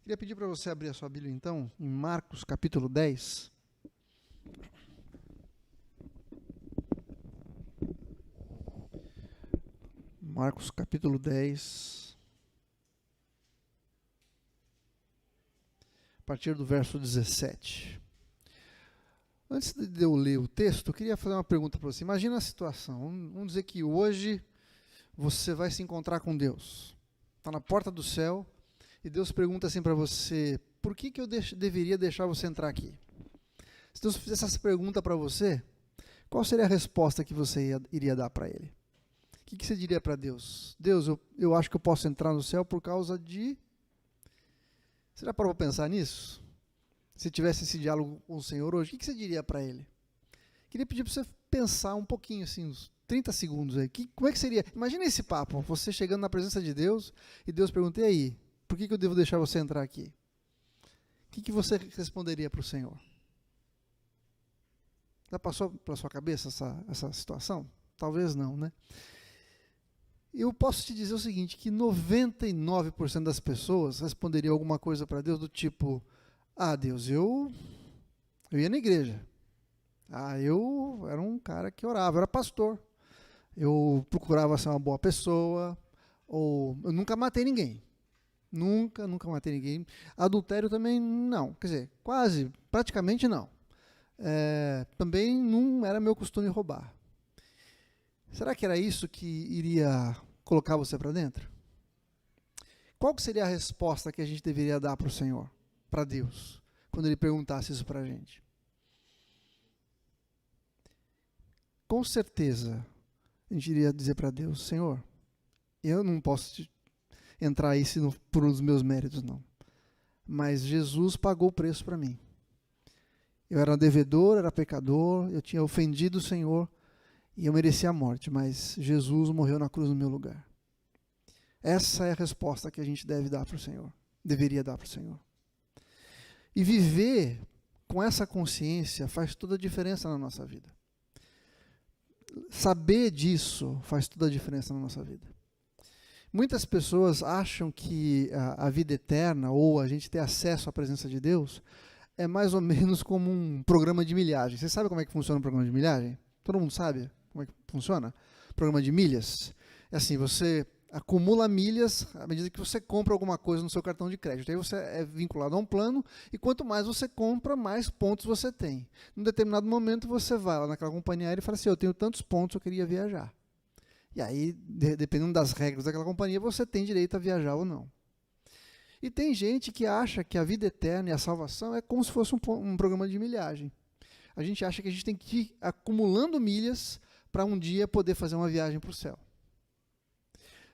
Queria pedir para você abrir a sua Bíblia, então, em Marcos, capítulo 10. Marcos, capítulo 10. A partir do verso 17. Antes de eu ler o texto, eu queria fazer uma pergunta para você. Imagina a situação. Vamos dizer que hoje você vai se encontrar com Deus. Está na porta do céu e Deus pergunta assim para você: por que eu deveria deixar você entrar aqui? Se Deus fizesse essa pergunta para você, qual seria a resposta que você iria dar para Ele? O que você diria para Deus? Deus, eu acho que eu posso entrar no céu por causa de... Você já parou para pensar nisso? Se tivesse esse diálogo com o Senhor hoje, o que você diria para Ele? Queria pedir para você pensar um pouquinho, assim, uns 30 segundos aí. Como é que seria? Imagina esse papo, você chegando na presença de Deus e Deus pergunta: e aí, por que eu devo deixar você entrar aqui? O que você responderia para o Senhor? Já passou pela sua cabeça essa situação? Talvez não, né? Eu posso te dizer o seguinte, que 99% das pessoas responderiam alguma coisa para Deus do tipo: ah, Deus, eu ia na igreja. Ah, eu era um cara que orava, eu era pastor. Eu procurava ser uma boa pessoa, ou eu nunca matei ninguém. Nunca matei ninguém. Adultério também não, quer dizer, quase, praticamente não. Também não era meu costume roubar. Será que era isso que iria colocar você para dentro? Qual que seria a resposta que a gente deveria dar para o Senhor, para Deus, quando Ele perguntasse isso para a gente? Com certeza, a gente iria dizer para Deus: Senhor, eu não posso entrar aí por um dos meus méritos, não. Mas Jesus pagou o preço para mim. Eu era devedor, era pecador, eu tinha ofendido o Senhor e eu merecia a morte, mas Jesus morreu na cruz no meu lugar. Essa é a resposta que a gente deve dar para o Senhor, deveria dar para o Senhor. E viver com essa consciência faz toda a diferença na nossa vida. Saber disso faz toda a diferença na nossa vida. Muitas pessoas acham que a vida eterna, ou a gente ter acesso à presença de Deus, é mais ou menos como um programa de milhagem. Você sabe como é que funciona o programa de milhagem? Todo mundo sabe como é que funciona? Programa de milhas. É assim, você acumula milhas à medida que você compra alguma coisa no seu cartão de crédito. Aí você é vinculado a um plano e quanto mais você compra, mais pontos você tem. Num determinado momento você vai lá naquela companhia aérea e fala assim: eu tenho tantos pontos, eu queria viajar. E aí, dependendo das regras daquela companhia, você tem direito a viajar ou não. E tem gente que acha que a vida eterna e a salvação é como se fosse um programa de milhagem. A gente acha que a gente tem que ir acumulando milhas para um dia poder fazer uma viagem para o céu.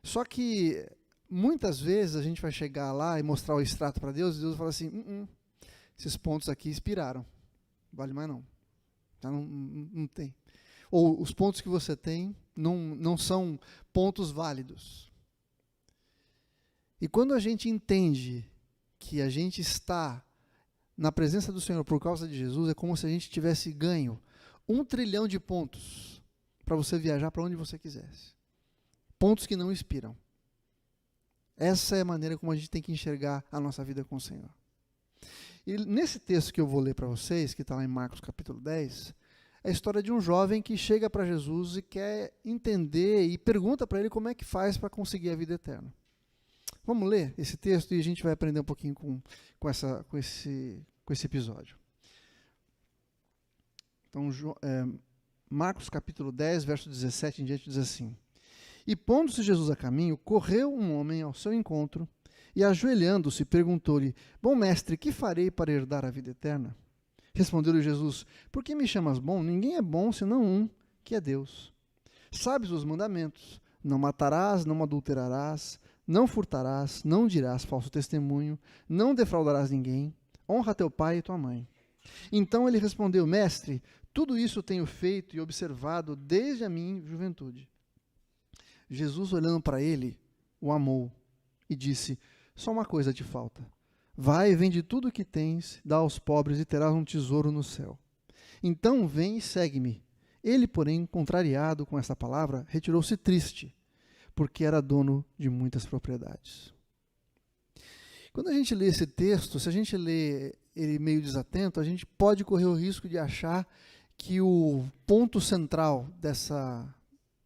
Só que muitas vezes a gente vai chegar lá e mostrar o extrato para Deus e Deus fala assim: esses pontos aqui expiraram, não vale mais não. Já não tem. Ou os pontos que você tem não são pontos válidos. E quando a gente entende que a gente está na presença do Senhor por causa de Jesus, é como se a gente tivesse ganho 1 trilhão de pontos para você viajar para onde você quisesse. Pontos que não expiram. Essa é a maneira como a gente tem que enxergar a nossa vida com o Senhor. E nesse texto que eu vou ler para vocês, que está lá em Marcos capítulo 10, é a história de um jovem que chega para Jesus e quer entender e pergunta para ele como é que faz para conseguir a vida eterna. Vamos ler esse texto e a gente vai aprender um pouquinho com esse episódio. Então, Marcos capítulo 10, verso 17 em diante diz assim: E pondo-se Jesus a caminho, correu um homem ao seu encontro e, ajoelhando-se, perguntou-lhe: Bom mestre, que farei para herdar a vida eterna? Respondeu-lhe Jesus: Por que me chamas bom? Ninguém é bom senão um, que é Deus. Sabes os mandamentos: não matarás, não adulterarás, não furtarás, não dirás falso testemunho, não defraudarás ninguém, honra teu pai e tua mãe. Então ele respondeu: Mestre, tudo isso tenho feito e observado desde a minha juventude. Jesus, olhando para ele, o amou e disse: Só uma coisa te falta. Vai, vende tudo o que tens, dá aos pobres e terás um tesouro no céu. Então vem e segue-me. Ele, porém, contrariado com esta palavra, retirou-se triste, porque era dono de muitas propriedades. Quando a gente lê esse texto, se a gente lê ele meio desatento, a gente pode correr o risco de achar que o ponto central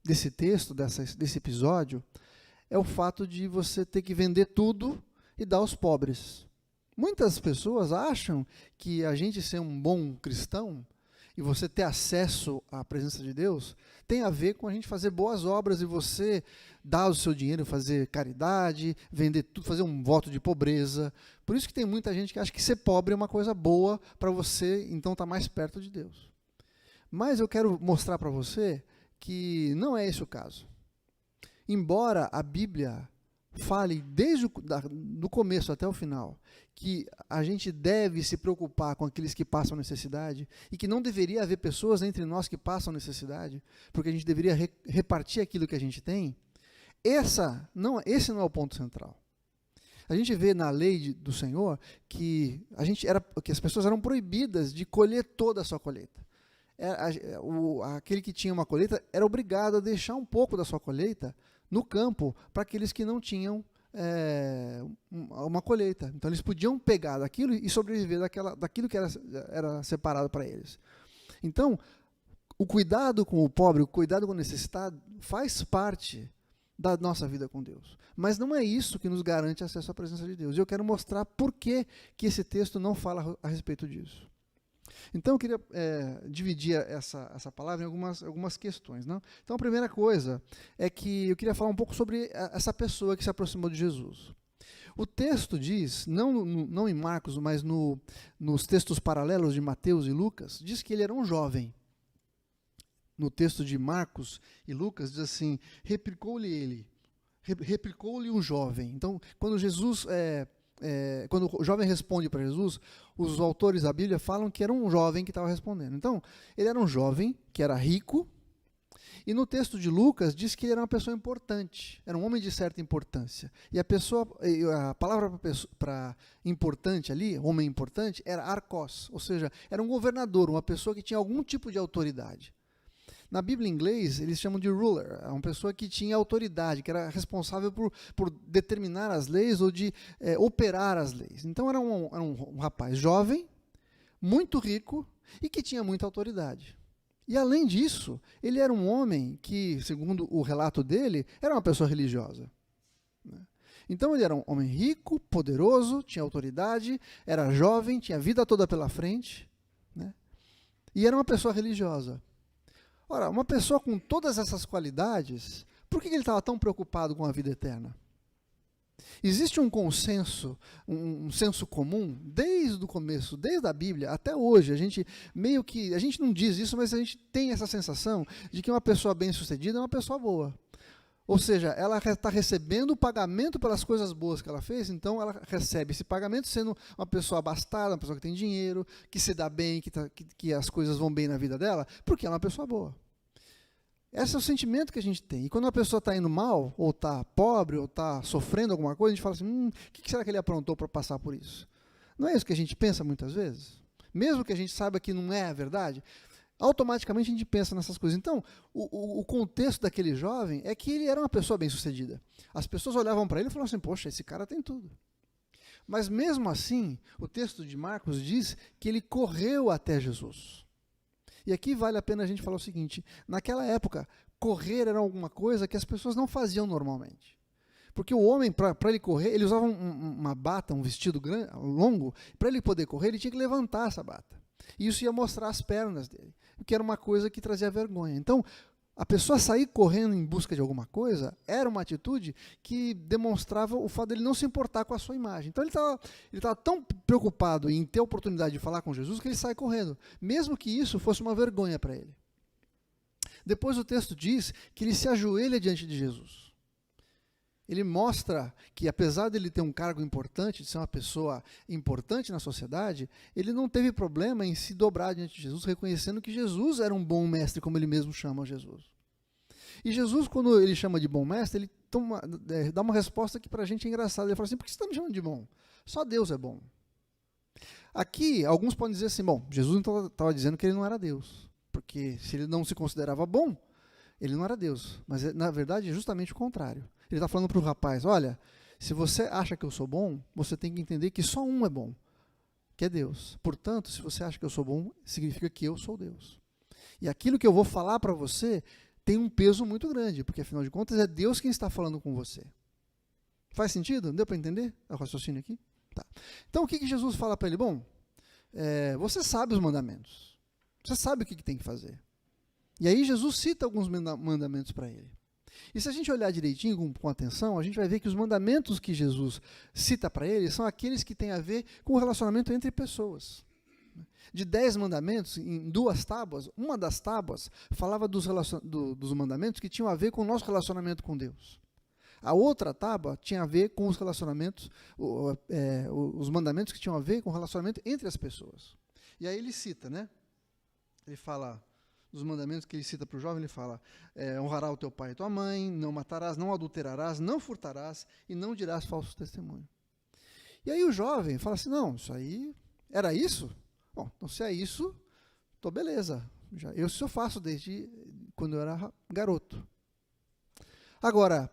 desse texto, desse episódio, é o fato de você ter que vender tudo e dar aos pobres. Muitas pessoas acham que a gente ser um bom cristão e você ter acesso à presença de Deus tem a ver com a gente fazer boas obras e você dar o seu dinheiro, fazer caridade, vender tudo, fazer um voto de pobreza. Por isso que tem muita gente que acha que ser pobre é uma coisa boa para você, então estar mais perto de Deus. Mas eu quero mostrar para você que não é esse o caso. Embora a Bíblia fale desde do começo até o final que a gente deve se preocupar com aqueles que passam necessidade e que não deveria haver pessoas entre nós que passam necessidade, porque a gente deveria repartir aquilo que a gente tem, esse não é o ponto central. A gente vê na lei do Senhor que as pessoas eram proibidas de colher toda a sua colheita. Aquele que tinha uma colheita era obrigado a deixar um pouco da sua colheita no campo para aqueles que não tinham uma colheita. Então eles podiam pegar daquilo e sobreviver daquilo que era separado para eles. Então, o cuidado com o pobre, o cuidado com o necessitado faz parte da nossa vida com Deus. Mas não é isso que nos garante acesso à presença de Deus. E eu quero mostrar por que esse texto não fala a respeito disso. Então eu queria dividir essa palavra em algumas questões. Não? Então a primeira coisa é que eu queria falar um pouco sobre essa pessoa que se aproximou de Jesus. O texto diz, não em Marcos, mas nos textos paralelos de Mateus e Lucas, diz que ele era um jovem. No texto de Marcos e Lucas diz assim, replicou-lhe um jovem. Então quando quando o jovem responde para Jesus, os autores da Bíblia falam que era um jovem que estava respondendo. Então, ele era um jovem que era rico, e no texto de Lucas diz que ele era uma pessoa importante, era um homem de certa importância. E a palavra para importante ali, homem importante, era arcos, ou seja, era um governador, uma pessoa que tinha algum tipo de autoridade. Na Bíblia em inglês, eles chamam de ruler, uma pessoa que tinha autoridade, que era responsável por determinar as leis ou de operar as leis. Então era um rapaz jovem, muito rico e que tinha muita autoridade. E além disso, ele era um homem que, segundo o relato dele, era uma pessoa religiosa. Então ele era um homem rico, poderoso, tinha autoridade, era jovem, tinha a vida toda pela frente, né? E era uma pessoa religiosa. Ora, uma pessoa com todas essas qualidades, por que ele estava tão preocupado com a vida eterna? Existe um consenso, um senso comum, desde o começo, desde a Bíblia até hoje. A gente não diz isso, mas a gente tem essa sensação de que uma pessoa bem-sucedida é uma pessoa boa. Ou seja, ela está recebendo o pagamento pelas coisas boas que ela fez, então ela recebe esse pagamento sendo uma pessoa abastada, uma pessoa que tem dinheiro, que se dá bem, que as coisas vão bem na vida dela, porque ela é uma pessoa boa. Esse é o sentimento que a gente tem. E quando uma pessoa está indo mal, ou está pobre, ou está sofrendo alguma coisa, a gente fala assim, o que será que ele aprontou para passar por isso? Não é isso que a gente pensa muitas vezes? Mesmo que a gente saiba que não é a verdade, automaticamente a gente pensa nessas coisas. Então, o contexto daquele jovem é que ele era uma pessoa bem-sucedida. As pessoas olhavam para ele e falavam assim, poxa, esse cara tem tudo. Mas mesmo assim, o texto de Marcos diz que ele correu até Jesus. E aqui vale a pena a gente falar o seguinte, naquela época, correr era alguma coisa que as pessoas não faziam normalmente. Porque o homem, para ele correr, ele usava uma bata, um vestido longo, para ele poder correr, ele tinha que levantar essa bata. E isso ia mostrar as pernas dele, o que era uma coisa que trazia vergonha. Então, a pessoa sair correndo em busca de alguma coisa era uma atitude que demonstrava o fato dele não se importar com a sua imagem. Então, ele estava tão preocupado em ter a oportunidade de falar com Jesus que ele sai correndo, mesmo que isso fosse uma vergonha para ele. Depois o texto diz que ele se ajoelha diante de Jesus. Ele mostra que, apesar de ele ter um cargo importante, de ser uma pessoa importante na sociedade, ele não teve problema em se dobrar diante de Jesus, reconhecendo que Jesus era um bom mestre, como ele mesmo chama Jesus. E Jesus, quando ele chama de bom mestre, ele dá uma resposta que para a gente é engraçada. Ele fala assim, por que você está me chamando de bom? Só Deus é bom. Aqui, alguns podem dizer assim, bom, Jesus estava dizendo que ele não era Deus, porque se ele não se considerava bom, ele não era Deus. Mas, na verdade, é justamente o contrário. Ele está falando para o rapaz, olha, Se você acha que eu sou bom, você tem que entender que só um é bom, que é Deus. Portanto, se você acha que eu sou bom, significa que eu sou Deus. E aquilo que eu vou falar para você tem um peso muito grande, porque afinal de contas é Deus quem está falando com você. Faz sentido? Deu para entender o raciocínio aqui? Tá. Então o que Jesus fala para ele? Bom, você sabe os mandamentos. Você sabe o que tem que fazer. E aí Jesus cita alguns mandamentos para ele. E se a gente olhar direitinho, com atenção, a gente vai ver que os mandamentos que Jesus cita para ele são aqueles que têm a ver com o relacionamento entre pessoas. De 10 mandamentos, em 2 tábuas, uma das tábuas falava dos mandamentos que tinham a ver com o nosso relacionamento com Deus. A outra tábua tinha a ver com os relacionamentos, os mandamentos que tinham a ver com o relacionamento entre as pessoas. E aí ele cita, né? Ele fala, dos mandamentos que ele cita para o jovem, ele fala, honrará o teu pai e tua mãe, não matarás, não adulterarás, não furtarás e não dirás falso testemunho. E aí o jovem fala assim, não, isso aí, era isso? Bom, então se é isso, tô beleza. Isso eu faço desde quando eu era garoto. Agora,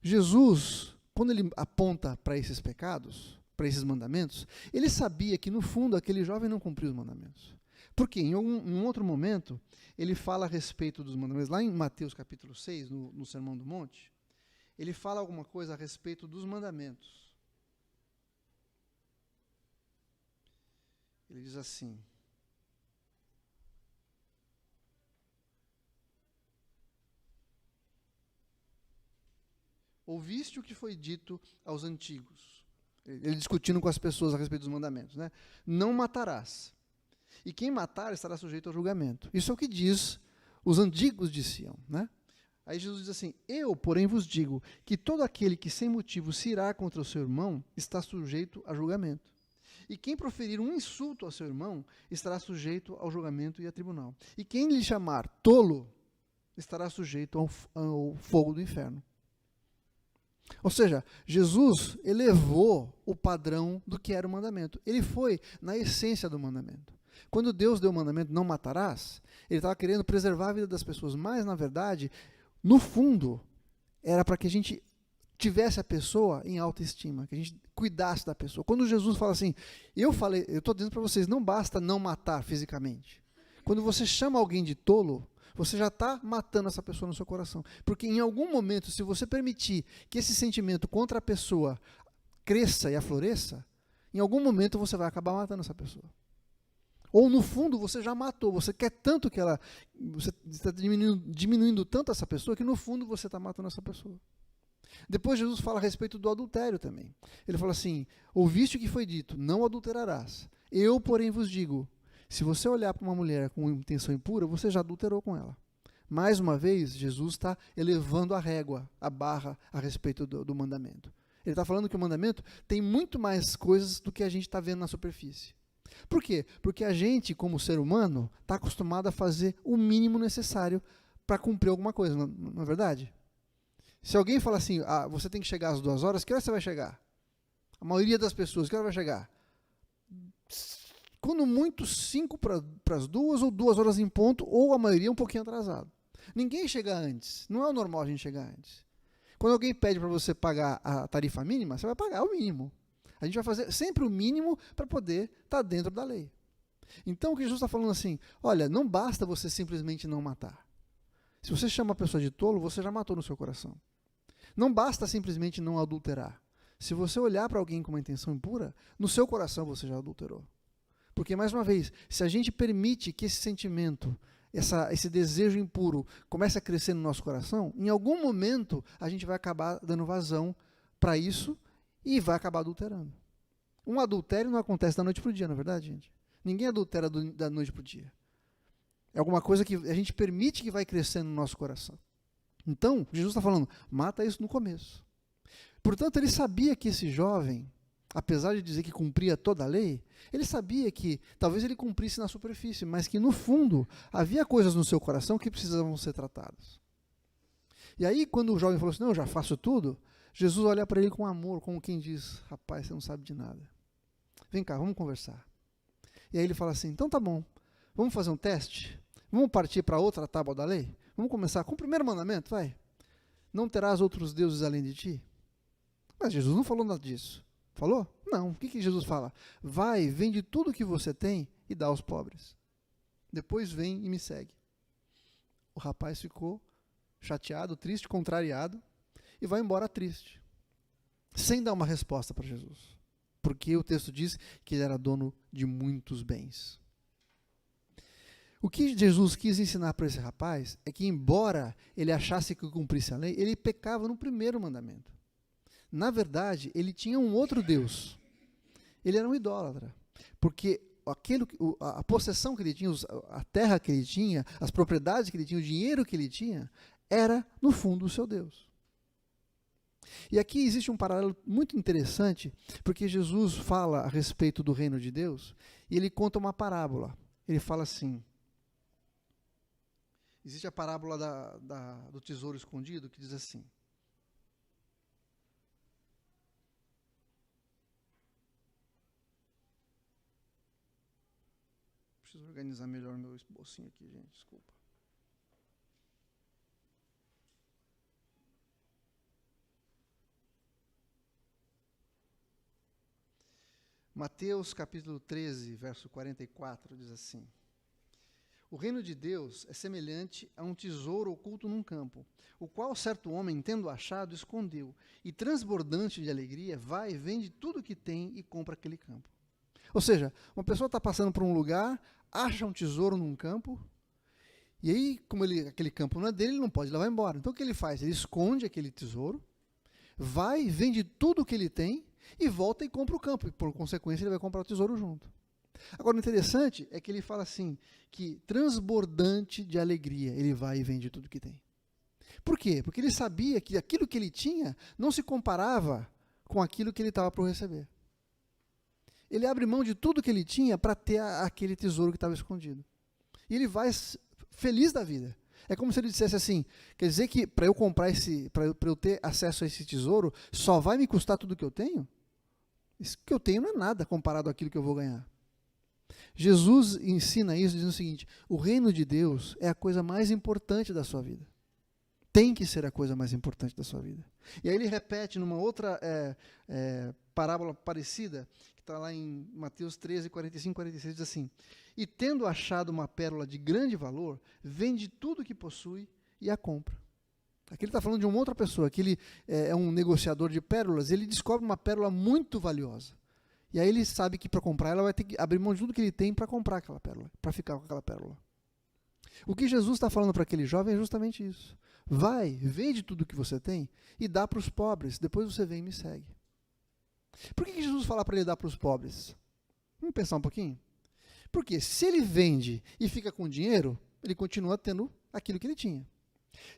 Jesus, quando ele aponta para esses pecados, para esses mandamentos, ele sabia que no fundo aquele jovem não cumpriu os mandamentos. Porque em um outro momento, ele fala a respeito dos mandamentos, lá em Mateus capítulo 6, no Sermão do Monte, ele fala alguma coisa a respeito dos mandamentos. Ele diz assim, ouviste o que foi dito aos antigos. Ele discutindo com as pessoas a respeito dos mandamentos, né? Não matarás. E quem matar estará sujeito ao julgamento. Isso é o que diz, os antigos diziam, né? Aí Jesus diz assim, eu, porém, vos digo que todo aquele que sem motivo se irá contra o seu irmão está sujeito a julgamento. E quem proferir um insulto ao seu irmão estará sujeito ao julgamento e a tribunal. E quem lhe chamar tolo estará sujeito ao fogo do inferno. Ou seja, Jesus elevou o padrão do que era o mandamento. Ele foi na essência do mandamento. Quando Deus deu o mandamento, não matarás, ele estava querendo preservar a vida das pessoas, mas, na verdade, no fundo, era para que a gente tivesse a pessoa em autoestima, que a gente cuidasse da pessoa. Quando Jesus fala assim, eu estou dizendo para vocês, não basta não matar fisicamente. Quando você chama alguém de tolo, você já está matando essa pessoa no seu coração. Porque em algum momento, se você permitir que esse sentimento contra a pessoa cresça e afloresça, em algum momento você vai acabar matando essa pessoa. Ou no fundo você já matou, você quer tanto que ela, você está diminuindo tanto essa pessoa que no fundo você está matando essa pessoa. Depois Jesus fala a respeito do adultério também. Ele fala assim, ouviste o que foi dito, não adulterarás. Eu, porém, vos digo, se você olhar para uma mulher com intenção impura, você já adulterou com ela. Mais uma vez, Jesus está elevando a régua, a barra a respeito do mandamento. Ele está falando que o mandamento tem muito mais coisas do que a gente está vendo na superfície. Por quê? Porque a gente, como ser humano, está acostumado a fazer o mínimo necessário para cumprir alguma coisa, não é verdade? Se alguém fala assim, você tem que chegar às 2 horas, que hora você vai chegar? A maioria das pessoas, que hora vai chegar? Quando muito, 5 para as 2 ou 2 horas em ponto, ou a maioria um pouquinho atrasado. Ninguém chega antes, não é o normal a gente chegar antes. Quando alguém pede para você pagar a tarifa mínima, você vai pagar o mínimo. A gente vai fazer sempre o mínimo para poder estar dentro da lei. Então o que Jesus está falando assim, olha, não basta você simplesmente não matar. Se você chama a pessoa de tolo, você já matou no seu coração. Não basta simplesmente não adulterar. Se você olhar para alguém com uma intenção impura, no seu coração você já adulterou. Porque, mais uma vez, se a gente permite que esse sentimento, esse desejo impuro comece a crescer no nosso coração, em algum momento a gente vai acabar dando vazão para isso e vai acabar adulterando. Um adultério não acontece da noite para o dia, não é verdade, gente? Ninguém adultera da noite para o dia. É alguma coisa que a gente permite que vai crescendo no nosso coração. Então, Jesus está falando, mata isso no começo. Portanto, ele sabia que esse jovem, apesar de dizer que cumpria toda a lei, ele sabia que talvez ele cumprisse na superfície, mas que no fundo havia coisas no seu coração que precisavam ser tratadas. E aí, quando o jovem falou assim, não, eu já faço tudo, Jesus olha para ele com amor, como quem diz, rapaz, você não sabe de nada. Vem cá, vamos conversar. E aí ele fala assim, então tá bom, vamos fazer um teste? Vamos partir para outra tábua da lei? Vamos começar com o primeiro mandamento, vai. Não terás outros deuses além de ti? Mas Jesus não falou nada disso. Falou? Não. O que Jesus fala? Vai, vende tudo que você tem e dá aos pobres. Depois vem e me segue. O rapaz ficou chateado, triste, contrariado e vai embora triste, sem dar uma resposta para Jesus. Porque o texto diz que ele era dono de muitos bens. O que Jesus quis ensinar para esse rapaz é que, embora ele achasse que cumprisse a lei, ele pecava no primeiro mandamento. Na verdade, ele tinha um outro Deus. Ele era um idólatra. Porque a possessão que ele tinha, a terra que ele tinha, as propriedades que ele tinha, o dinheiro que ele tinha, era, no fundo, o seu Deus. E aqui existe um paralelo muito interessante, porque Jesus fala a respeito do reino de Deus, e ele conta uma parábola. Ele fala assim, existe a parábola do tesouro escondido, que diz assim, preciso organizar melhor meu esbocinho aqui, gente, desculpa. Mateus capítulo 13, verso 44, diz assim: O reino de Deus é semelhante a um tesouro oculto num campo, o qual certo homem, tendo achado, escondeu, e transbordante de alegria, vai e vende tudo o que tem e compra aquele campo. Ou seja, uma pessoa está passando por um lugar, acha um tesouro num campo, e aí, como aquele campo não é dele, ele não pode levar embora. Então o que ele faz? Ele esconde aquele tesouro, vai, vende tudo o que ele tem, e volta e compra o campo, e por consequência ele vai comprar o tesouro junto. Agora, o interessante é que ele fala assim, que transbordante de alegria, ele vai e vende tudo que tem. Por quê? Porque ele sabia que aquilo que ele tinha não se comparava com aquilo que ele estava para receber. Ele abre mão de tudo que ele tinha para ter aquele tesouro que estava escondido. E ele vai feliz da vida. É como se ele dissesse assim, quer dizer que para eu comprar para eu ter acesso a esse tesouro, só vai me custar tudo que eu tenho? Isso que eu tenho não é nada comparado àquilo que eu vou ganhar. Jesus ensina isso dizendo o seguinte, o reino de Deus é a coisa mais importante da sua vida. Tem que ser a coisa mais importante da sua vida. E aí ele repete numa outra parábola parecida, que está lá em Mateus 13, 45 e 46, diz assim, e tendo achado uma pérola de grande valor, vende tudo o que possui e a compra. Aqui ele está falando de uma outra pessoa, que ele é um negociador de pérolas, e ele descobre uma pérola muito valiosa. E aí ele sabe que para comprar ela vai ter que abrir mão de tudo que ele tem para comprar aquela pérola, para ficar com aquela pérola. O que Jesus está falando para aquele jovem é justamente isso. Vai, vende tudo que você tem e dá para os pobres, depois você vem e me segue. Por que Jesus fala para ele dar para os pobres? Vamos pensar um pouquinho? Porque se ele vende e fica com dinheiro, ele continua tendo aquilo que ele tinha.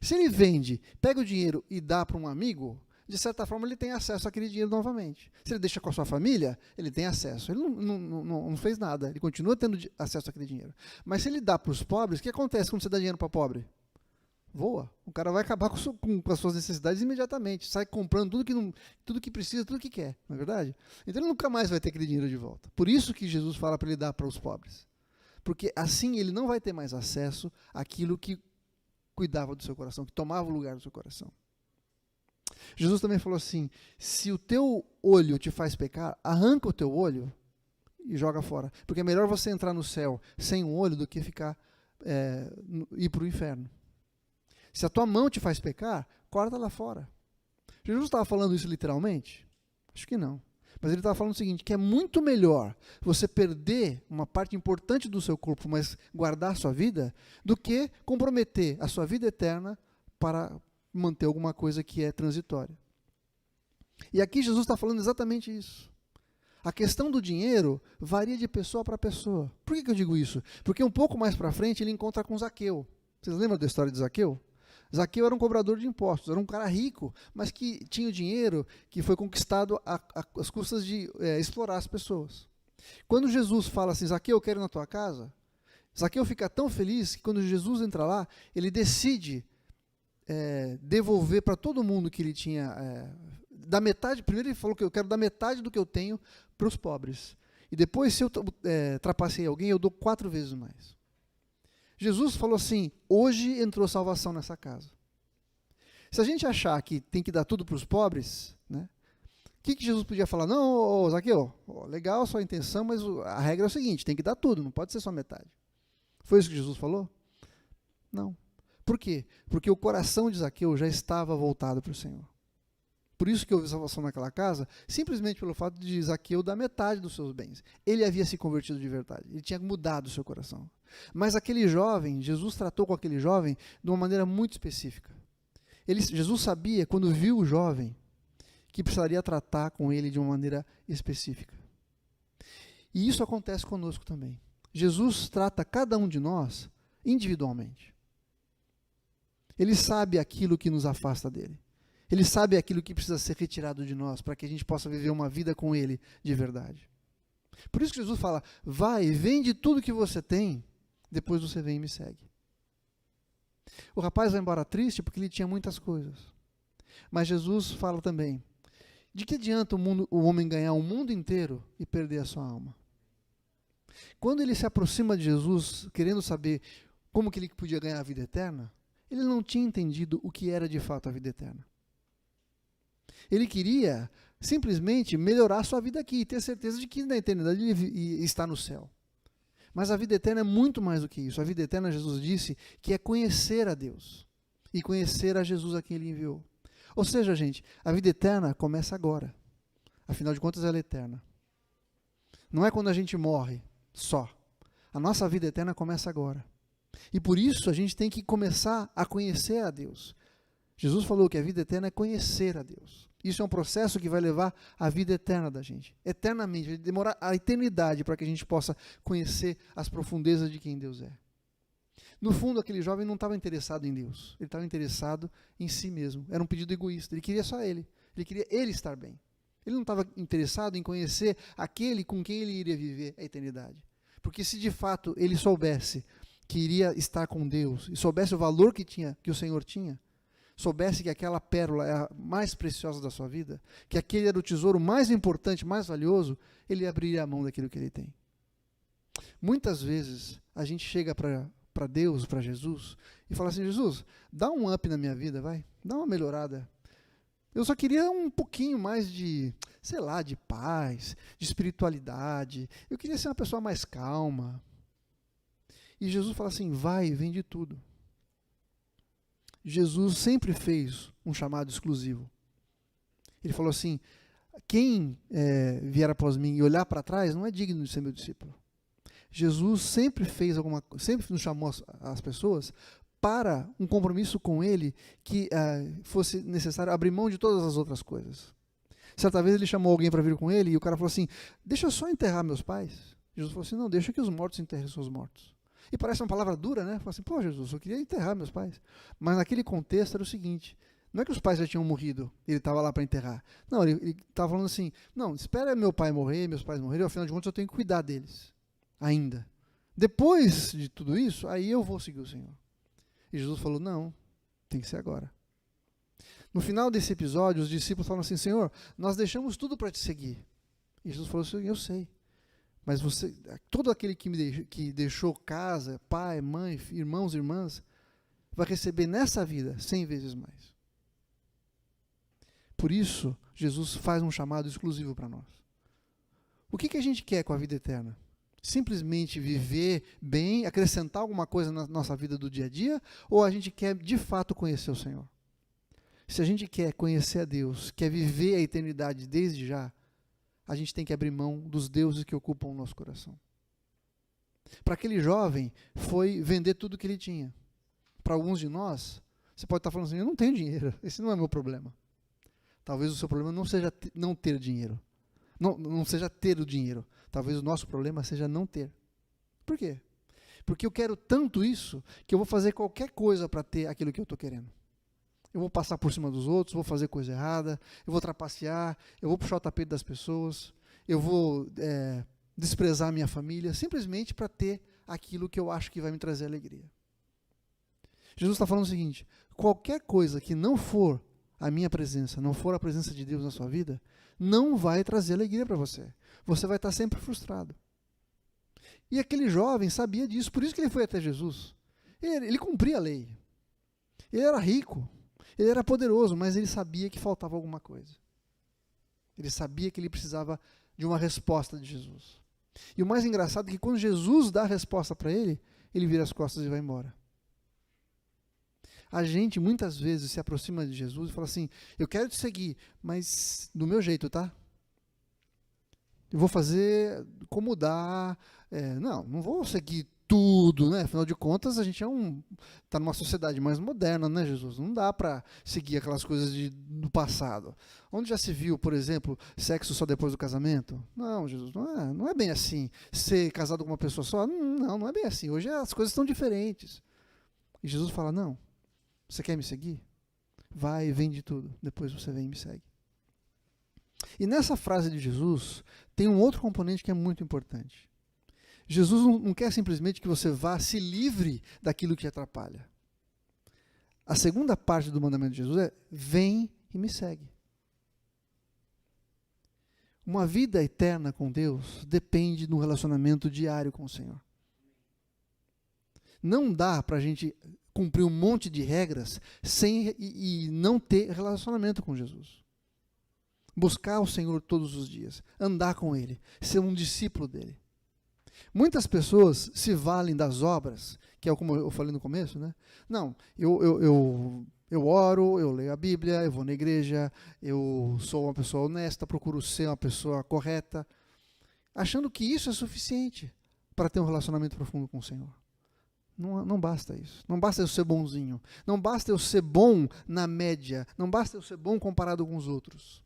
Se ele vende, pega o dinheiro e dá para um amigo, de certa forma ele tem acesso àquele dinheiro novamente. Se ele deixa com a sua família, ele tem acesso. Ele não fez nada, ele continua tendo acesso àquele dinheiro. Mas se ele dá para os pobres, o que acontece quando você dá dinheiro para pobre? Voa. O cara vai acabar com as suas necessidades imediatamente. Sai comprando tudo que precisa, tudo que quer. Não é verdade? Então ele nunca mais vai ter aquele dinheiro de volta. Por isso que Jesus fala para ele dar para os pobres. Porque assim ele não vai ter mais acesso àquilo que cuidava do seu coração, que tomava o lugar do seu coração. Jesus também falou assim, se o teu olho te faz pecar, arranca o teu olho e joga fora. Porque é melhor você entrar no céu sem um olho do que ir para o inferno. Se a tua mão te faz pecar, corta lá fora. Jesus estava falando isso literalmente? Acho que não. Mas ele estava falando o seguinte, que é muito melhor você perder uma parte importante do seu corpo, mas guardar a sua vida, do que comprometer a sua vida eterna para manter alguma coisa que é transitória. E aqui Jesus está falando exatamente isso. A questão do dinheiro varia de pessoa para pessoa. Por que eu digo isso? Porque um pouco mais para frente ele encontra com Zaqueu. Vocês lembram da história de Zaqueu? Zaqueu era um cobrador de impostos, era um cara rico, mas que tinha o dinheiro que foi conquistado às custas de explorar as pessoas. Quando Jesus fala assim, Zaqueu, eu quero ir na tua casa, Zaqueu fica tão feliz que quando Jesus entra lá, ele decide devolver para todo mundo que ele tinha, da metade, primeiro ele falou que eu quero dar metade do que eu tenho para os pobres. E depois, se eu trapaceei alguém, eu dou 4 vezes mais. Jesus falou assim, hoje entrou salvação nessa casa. Se a gente achar que tem que dar tudo para os pobres, né, O que Jesus podia falar? Não, ô, Zaqueu, legal a sua intenção, mas a regra é o seguinte, tem que dar tudo, não pode ser só metade. Foi isso que Jesus falou? Não. Por quê? Porque o coração de Zaqueu já estava voltado para o Senhor. Por isso que houve salvação naquela casa, simplesmente pelo fato de Zaqueu dar metade dos seus bens. Ele havia se convertido de verdade, ele tinha mudado o seu coração. Mas aquele jovem, Jesus tratou com aquele jovem de uma maneira muito específica. Jesus sabia, quando viu o jovem, que precisaria tratar com ele de uma maneira específica. E isso acontece conosco também. Jesus trata cada um de nós individualmente. Ele sabe aquilo que nos afasta dele. Ele sabe aquilo que precisa ser retirado de nós para que a gente possa viver uma vida com ele de verdade. Por isso que Jesus fala, vai, vende tudo que você tem, depois você vem e me segue. O rapaz vai embora triste porque ele tinha muitas coisas. Mas Jesus fala também, de que adianta o homem ganhar o mundo inteiro e perder a sua alma? Quando ele se aproxima de Jesus, querendo saber como que ele podia ganhar a vida eterna, ele não tinha entendido o que era de fato a vida eterna. Ele queria simplesmente melhorar a sua vida aqui e ter certeza de que na eternidade ele está no céu. Mas a vida eterna é muito mais do que isso. A vida eterna, Jesus disse, que é conhecer a Deus e conhecer a Jesus a quem ele enviou. Ou seja, gente, a vida eterna começa agora. Afinal de contas, ela é eterna. Não é quando a gente morre só. A nossa vida eterna começa agora. E por isso a gente tem que começar a conhecer a Deus. Jesus falou que a vida eterna é conhecer a Deus. Isso é um processo que vai levar a vida eterna da gente. Eternamente, vai demorar a eternidade para que a gente possa conhecer as profundezas de quem Deus é. No fundo, aquele jovem não estava interessado em Deus. Ele estava interessado em si mesmo. Era um pedido egoísta. Ele queria só ele. Ele queria ele estar bem. Ele não estava interessado em conhecer aquele com quem ele iria viver a eternidade. Porque se de fato ele soubesse que iria estar com Deus e soubesse o valor que o Senhor tinha, soubesse que aquela pérola é a mais preciosa da sua vida, que aquele era o tesouro mais importante, mais valioso, ele abriria a mão daquilo que ele tem. Muitas vezes a gente chega para Deus, para Jesus, e fala assim, Jesus, dá um up na minha vida, vai, dá uma melhorada. Eu só queria um pouquinho mais de, sei lá, de paz, de espiritualidade. Eu queria ser uma pessoa mais calma. E Jesus fala assim, vai, vende tudo. Jesus sempre fez um chamado exclusivo. Ele falou assim, quem vier após mim e olhar para trás não é digno de ser meu discípulo. Jesus sempre sempre nos chamou as pessoas para um compromisso com ele que fosse necessário abrir mão de todas as outras coisas. Certa vez ele chamou alguém para vir com ele e o cara falou assim, deixa eu só enterrar meus pais. Jesus falou assim, não, deixa que os mortos enterrem seus mortos. E parece uma palavra dura, né? Fala assim, pô, Jesus, eu queria enterrar meus pais. Mas naquele contexto era o seguinte, não é que os pais já tinham morrido, ele estava lá para enterrar. Não, ele estava falando assim, não, espera meu pai morrer, meus pais morrerem, afinal de contas eu tenho que cuidar deles, ainda. Depois de tudo isso, aí eu vou seguir o Senhor. E Jesus falou, não, tem que ser agora. No final desse episódio, os discípulos falaram assim, Senhor, nós deixamos tudo para te seguir. E Jesus falou assim, eu sei. Mas você, todo aquele que deixou casa, pai, mãe, irmãos, irmãs, vai receber nessa vida 100 vezes mais. Por isso, Jesus faz um chamado exclusivo para nós. O que a gente quer com a vida eterna? Simplesmente viver bem, acrescentar alguma coisa na nossa vida do dia a dia, ou a gente quer de fato conhecer o Senhor? Se a gente quer conhecer a Deus, quer viver a eternidade desde já, a gente tem que abrir mão dos deuses que ocupam o nosso coração. Para aquele jovem, foi vender tudo que ele tinha. Para alguns de nós, você pode estar falando assim, eu não tenho dinheiro, esse não é meu problema. Talvez o seu problema não seja não ter dinheiro. Não seja ter o dinheiro. Talvez o nosso problema seja não ter. Por quê? Porque eu quero tanto isso, que eu vou fazer qualquer coisa para ter aquilo que eu estou querendo. Eu vou passar por cima dos outros, vou fazer coisa errada, eu vou trapacear, eu vou puxar o tapete das pessoas, eu vou desprezar a minha família, simplesmente para ter aquilo que eu acho que vai me trazer alegria. Jesus está falando o seguinte, qualquer coisa que não for a minha presença, não for a presença de Deus na sua vida, não vai trazer alegria para você. Você vai estar sempre frustrado. E aquele jovem sabia disso, por isso que ele foi até Jesus. Ele cumpria a lei. Ele era rico. Ele era poderoso, mas ele sabia que faltava alguma coisa. Ele sabia que ele precisava de uma resposta de Jesus. E o mais engraçado é que quando Jesus dá a resposta para ele, ele vira as costas e vai embora. A gente muitas vezes se aproxima de Jesus e fala assim, eu quero te seguir, mas do meu jeito, tá? Eu vou fazer como dá. Não vou seguir tudo, né? Afinal de contas, a gente está numa sociedade mais moderna, né, Jesus? Não dá para seguir aquelas coisas do passado. Onde já se viu, por exemplo, sexo só depois do casamento? Não, Jesus, não é bem assim. Ser casado com uma pessoa só? Não é bem assim. Hoje as coisas estão diferentes. E Jesus fala, não, você quer me seguir? Vai e vende tudo. Depois você vem e me segue. E nessa frase de Jesus, tem um outro componente que é muito importante. Jesus não quer simplesmente que você vá se livre daquilo que te atrapalha. A segunda parte do mandamento de Jesus é, vem e me segue. Uma vida eterna com Deus depende do relacionamento diário com o Senhor. Não dá para a gente cumprir um monte de regras e não ter relacionamento com Jesus. Buscar o Senhor todos os dias, andar com Ele, ser um discípulo dEle. Muitas pessoas se valem das obras, que é como eu falei no começo, né? Não, eu oro, eu leio a Bíblia, eu vou na igreja, eu sou uma pessoa honesta, procuro ser uma pessoa correta, achando que isso é suficiente para ter um relacionamento profundo com o Senhor. Não basta isso. Não basta eu ser bonzinho. Não basta eu ser bom na média. Não basta eu ser bom comparado com os outros.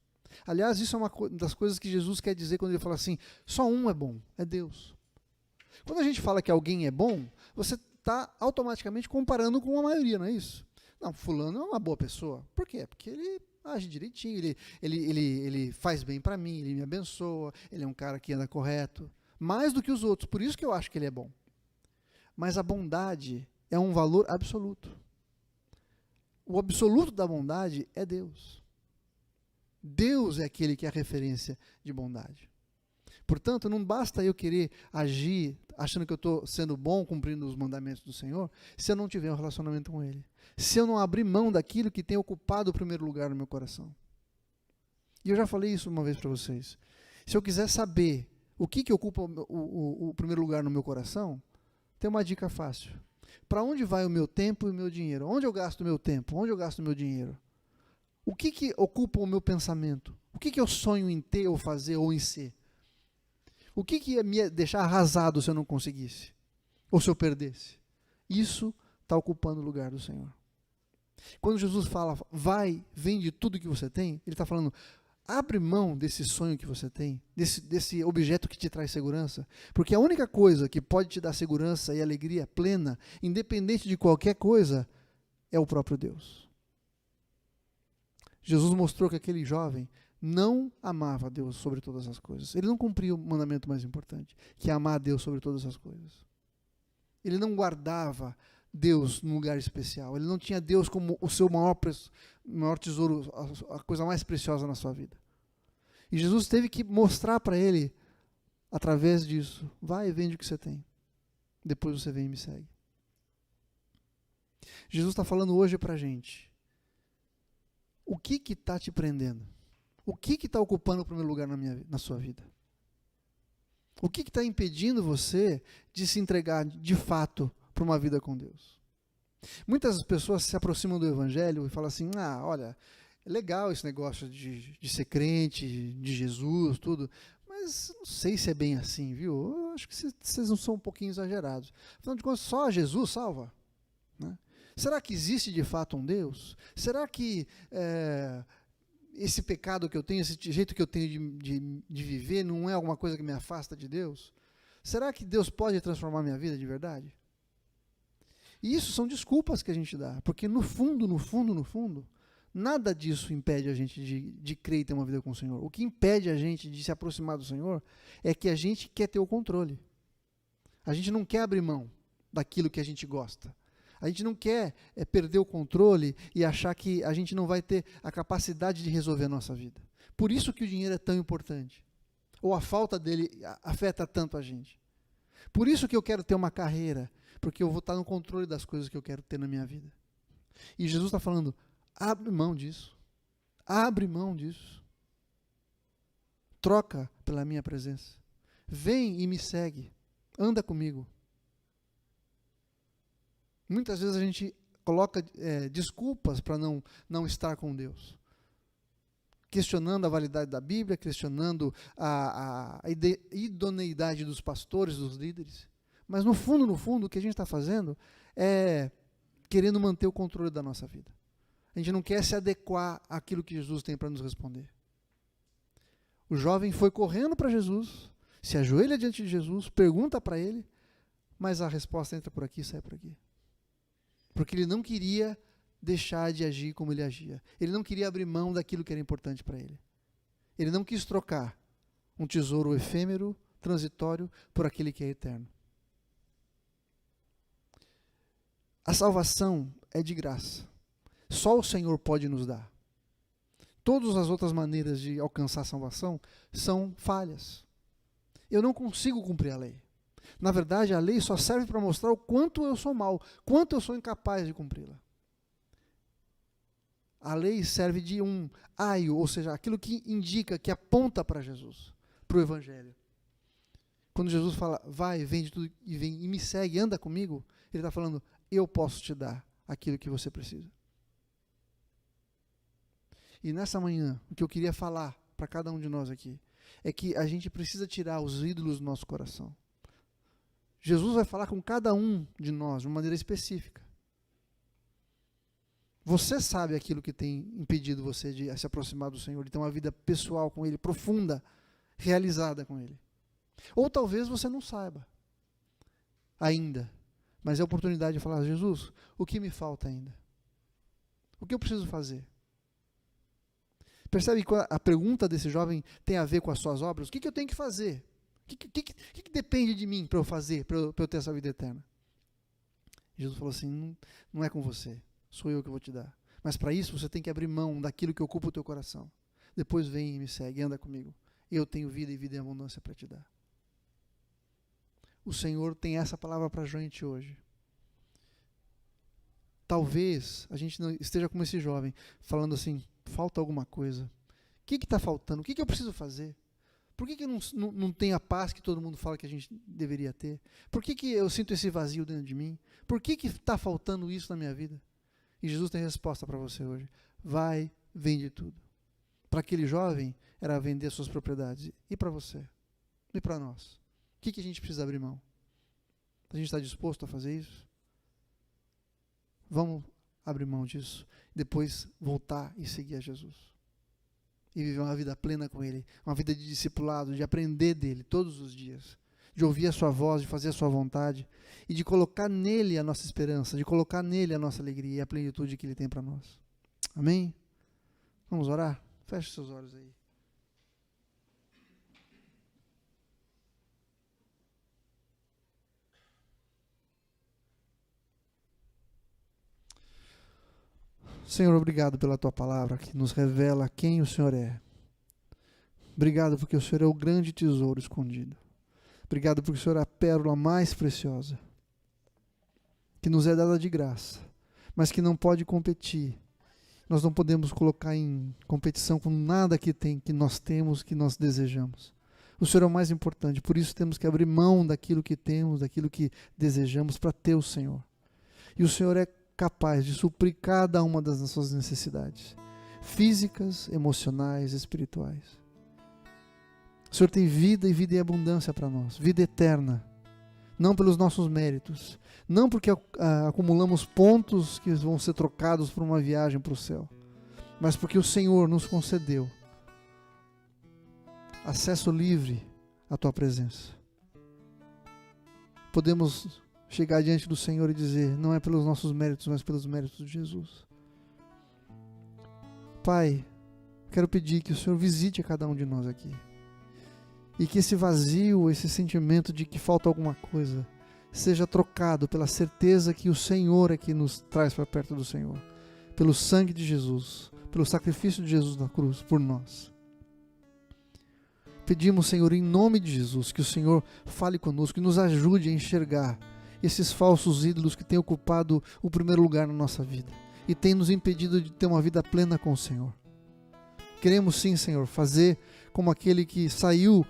Aliás, isso é uma das coisas que Jesus quer dizer quando ele fala assim, só um é bom, é Deus. Quando a gente fala que alguém é bom, você está automaticamente comparando com a maioria, não é isso? Não, fulano é uma boa pessoa. Por quê? Porque ele age direitinho, ele faz bem para mim, ele me abençoa, ele é um cara que anda correto. Mais do que os outros, por isso que eu acho que ele é bom. Mas a bondade é um valor absoluto. O absoluto da bondade é Deus. Deus é aquele que é a referência de bondade. Portanto, não basta eu querer agir achando que eu estou sendo bom, cumprindo os mandamentos do Senhor, se eu não tiver um relacionamento com Ele. Se eu não abrir mão daquilo que tem ocupado o primeiro lugar no meu coração. E eu já falei isso uma vez para vocês. Se eu quiser saber o que ocupa o primeiro lugar no meu coração, tem uma dica fácil. Para onde vai o meu tempo e o meu dinheiro? Onde eu gasto o meu tempo? Onde eu gasto o meu dinheiro? O que ocupa o meu pensamento? O que eu sonho em ter, ou fazer, ou em ser? O que ia me deixar arrasado se eu não conseguisse? Ou se eu perdesse? Isso está ocupando o lugar do Senhor. Quando Jesus fala, vai, vende tudo que você tem, Ele está falando, abre mão desse sonho que você tem, desse objeto que te traz segurança, porque a única coisa que pode te dar segurança e alegria plena, independente de qualquer coisa, é o próprio Deus. Jesus mostrou que aquele jovem não amava Deus sobre todas as coisas. Ele não cumpriu o mandamento mais importante, que é amar a Deus sobre todas as coisas. Ele não guardava Deus num lugar especial. Ele não tinha Deus como o seu maior tesouro, a coisa mais preciosa na sua vida. E Jesus teve que mostrar para ele, através disso, vai e vende o que você tem. Depois você vem e me segue. Jesus está falando hoje para a gente. O que está te prendendo? O que está ocupando o primeiro lugar na sua vida? O que está impedindo você de se entregar de fato para uma vida com Deus? Muitas pessoas se aproximam do Evangelho e falam assim, olha, é legal esse negócio de ser crente, de Jesus, tudo, mas não sei se é bem assim, viu? Eu acho que vocês não são um pouquinho exagerados. Afinal de contas, só Jesus salva, né? Será que existe de fato um Deus? Será que esse pecado que eu tenho, esse jeito que eu tenho de viver, não é alguma coisa que me afasta de Deus? Será que Deus pode transformar minha vida de verdade? E isso são desculpas que a gente dá, porque no fundo, nada disso impede a gente de crer e ter uma vida com o Senhor. O que impede a gente de se aproximar do Senhor é que a gente quer ter o controle. A gente não quer abrir mão daquilo que a gente gosta. A gente não quer perder o controle e achar que a gente não vai ter a capacidade de resolver a nossa vida. Por isso que o dinheiro é tão importante. Ou a falta dele afeta tanto a gente. Por isso que eu quero ter uma carreira, porque eu vou estar no controle das coisas que eu quero ter na minha vida. E Jesus está falando, abre mão disso. Abre mão disso. troca pela minha presença. Vem e me segue. Anda comigo. Muitas vezes a gente coloca desculpas para não estar com Deus. Questionando a validade da Bíblia, questionando a idoneidade dos pastores, dos líderes. Mas no fundo, o que a gente está fazendo é querendo manter o controle da nossa vida. A gente não quer se adequar àquilo que Jesus tem para nos responder. O jovem foi correndo para Jesus, se ajoelha diante de Jesus, pergunta para ele, mas a resposta entra por aqui e sai por aqui. Porque ele não queria deixar de agir como ele agia. Ele não queria abrir mão daquilo que era importante para ele. Ele não quis trocar um tesouro efêmero, transitório, por aquele que é eterno. A salvação é de graça. Só o Senhor pode nos dar. Todas as outras maneiras de alcançar a salvação são falhas. Eu não consigo cumprir a lei. Na verdade, a lei só serve para mostrar o quanto eu sou mau, quanto eu sou incapaz de cumpri-la. A lei serve de um aio, ou seja, aquilo que indica, que aponta para Jesus, para o Evangelho. Quando Jesus fala, vai, vende tudo e vem e me segue, anda comigo, ele está falando, eu posso te dar aquilo que você precisa. E nessa manhã, o que eu queria falar para cada um de nós aqui, é que a gente precisa tirar os ídolos do nosso coração. Jesus vai falar com cada um de nós de uma maneira específica. Você sabe aquilo que tem impedido você de se aproximar do Senhor, de ter uma vida pessoal com Ele, profunda, realizada com Ele. Ou talvez você não saiba ainda, mas é a oportunidade de falar, Jesus, o que me falta ainda? O que eu preciso fazer? Percebe que a pergunta desse jovem tem a ver com as suas obras? O que eu tenho que fazer? O que depende de mim para eu fazer, para eu ter essa vida eterna? Jesus falou assim, não é com você, sou eu que vou te dar. Mas para isso você tem que abrir mão daquilo que ocupa o teu coração. Depois vem e me segue, anda comigo. Eu tenho vida e vida em abundância para te dar. O Senhor tem essa palavra para a gente hoje. Talvez a gente não esteja como esse jovem, falando assim, falta alguma coisa. O que está faltando? O que eu preciso fazer? Por que eu não tenho a paz que todo mundo fala que a gente deveria ter? Por que eu sinto esse vazio dentro de mim? Por que está faltando isso na minha vida? E Jesus tem resposta para você hoje. Vai, vende tudo. Para aquele jovem, era vender suas propriedades. E para você? E para nós? O que a gente precisa abrir mão? A gente está disposto a fazer isso? Vamos abrir mão disso. Depois voltar e seguir a Jesus. E viver uma vida plena com Ele. Uma vida de discipulado, de aprender dEle todos os dias. De ouvir a sua voz, de fazer a sua vontade. E de colocar nele a nossa esperança, de colocar nele a nossa alegria e a plenitude que Ele tem para nós. Amém? Vamos orar? Feche seus olhos aí. Senhor, obrigado pela Tua palavra que nos revela quem o Senhor é. Obrigado porque o Senhor é o grande tesouro escondido. Obrigado porque o Senhor é a pérola mais preciosa, que nos é dada de graça, mas que não pode competir. Nós não podemos colocar em competição com nada que nós temos, que nós desejamos. O Senhor é o mais importante, por isso temos que abrir mão daquilo que temos, daquilo que desejamos para ter o Senhor. E o Senhor é capaz de suprir cada uma das nossas necessidades, físicas, emocionais, espirituais. O Senhor tem vida e vida em abundância para nós, vida eterna, não pelos nossos méritos, não porque acumulamos pontos que vão ser trocados por uma viagem para o céu, mas porque o Senhor nos concedeu acesso livre à Tua presença. Podemos chegar diante do Senhor e dizer, não é pelos nossos méritos, mas pelos méritos de Jesus. Pai, quero pedir que o Senhor visite a cada um de nós aqui. E que esse vazio, esse sentimento de que falta alguma coisa, seja trocado pela certeza que o Senhor é que nos traz para perto do Senhor. Pelo sangue de Jesus, pelo sacrifício de Jesus na cruz, por nós. Pedimos, Senhor, em nome de Jesus, que o Senhor fale conosco, que nos ajude a enxergar esses falsos ídolos que têm ocupado o primeiro lugar na nossa vida e têm nos impedido de ter uma vida plena com o Senhor. Queremos sim, Senhor, fazer como aquele que saiu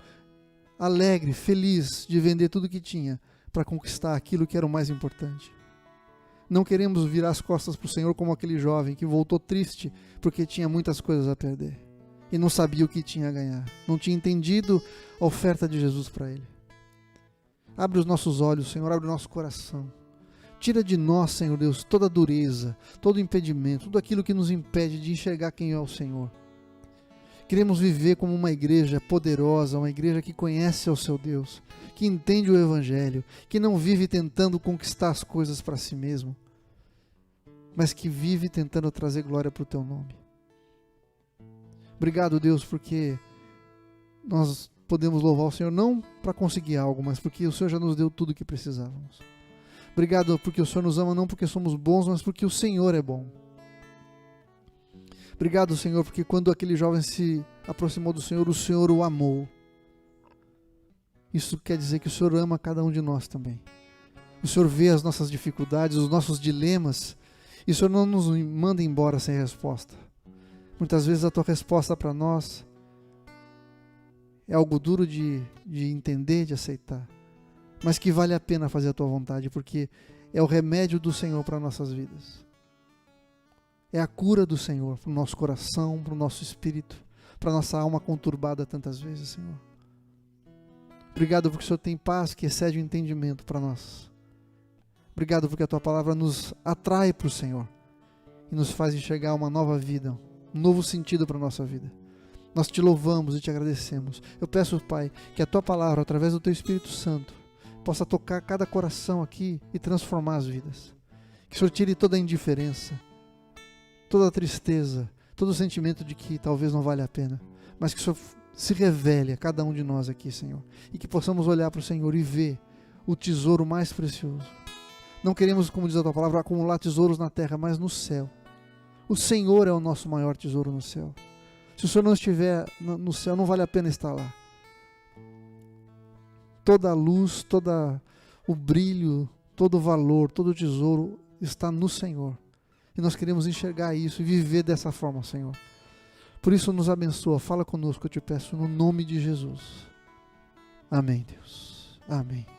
alegre, feliz de vender tudo que tinha para conquistar aquilo que era o mais importante. Não queremos virar as costas para o Senhor como aquele jovem que voltou triste porque tinha muitas coisas a perder e não sabia o que tinha a ganhar, não tinha entendido a oferta de Jesus para ele. Abre os nossos olhos, Senhor, abre o nosso coração. Tira de nós, Senhor Deus, toda dureza, todo impedimento, tudo aquilo que nos impede de enxergar quem é o Senhor. Queremos viver como uma igreja poderosa, uma igreja que conhece ao seu Deus, que entende o Evangelho, que não vive tentando conquistar as coisas para si mesmo, mas que vive tentando trazer glória para o teu nome. Obrigado, Deus, porque nós podemos louvar o Senhor não para conseguir algo, mas porque o Senhor já nos deu tudo o que precisávamos. Obrigado porque o Senhor nos ama não porque somos bons, mas porque o Senhor é bom. Obrigado, Senhor, porque quando aquele jovem se aproximou do Senhor, o Senhor o amou. Isso quer dizer que o Senhor ama cada um de nós também. O Senhor vê as nossas dificuldades, os nossos dilemas, e o Senhor não nos manda embora sem resposta. Muitas vezes a tua resposta para nós é algo duro de entender, de aceitar, mas que vale a pena fazer a tua vontade, porque é o remédio do Senhor para nossas vidas. É a cura do Senhor para o nosso coração, para o nosso espírito, para a nossa alma conturbada tantas vezes, Senhor. Obrigado porque o Senhor tem paz que excede o entendimento para nós. Obrigado porque a tua palavra nos atrai para o Senhor e nos faz enxergar uma nova vida, um novo sentido para a nossa vida. Nós te louvamos e te agradecemos. Eu peço, Pai, que a tua palavra, através do teu Espírito Santo, possa tocar cada coração aqui e transformar as vidas. Que o Senhor tire toda a indiferença, toda a tristeza, todo o sentimento de que talvez não vale a pena, mas que o Senhor se revele a cada um de nós aqui, Senhor, e que possamos olhar para o Senhor e ver o tesouro mais precioso. Não queremos, como diz a tua palavra, acumular tesouros na terra, mas no céu. O Senhor é o nosso maior tesouro no céu. Se o Senhor não estiver no céu, não vale a pena estar lá. Toda a luz, todo o brilho, todo o valor, todo o tesouro está no Senhor. E nós queremos enxergar isso e viver dessa forma, Senhor. Por isso nos abençoa, fala conosco, eu te peço, no nome de Jesus. Amém, Deus. Amém.